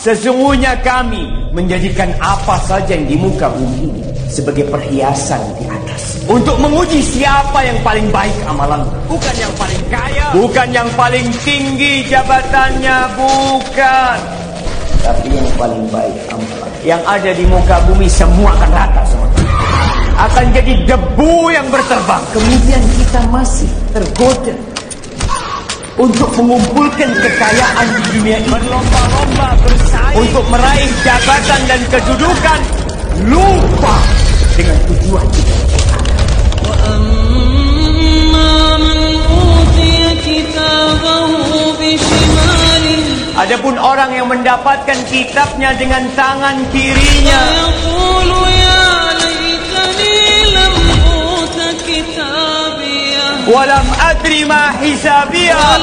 Sesungguhnya kami menjadikan apa saja yang di muka bumi ini sebagai perhiasan di atas, untuk menguji siapa yang paling baik amalannya. Bukan yang paling kaya, bukan yang paling tinggi jabatannya, bukan, tapi yang paling baik amalan. Yang ada di muka bumi semua akan rata semua, akan jadi debu yang berterbang. Kemudian kita masih tergoda untuk mengumpulkan kekayaan di dunia ini, berlomba-lomba bersaing untuk meraih jabatan dan kedudukan, lupa dengan tujuan kita. Adapun orang yang mendapatkan kitabnya dengan tangan kirinya, walam adri ma hisabiyah,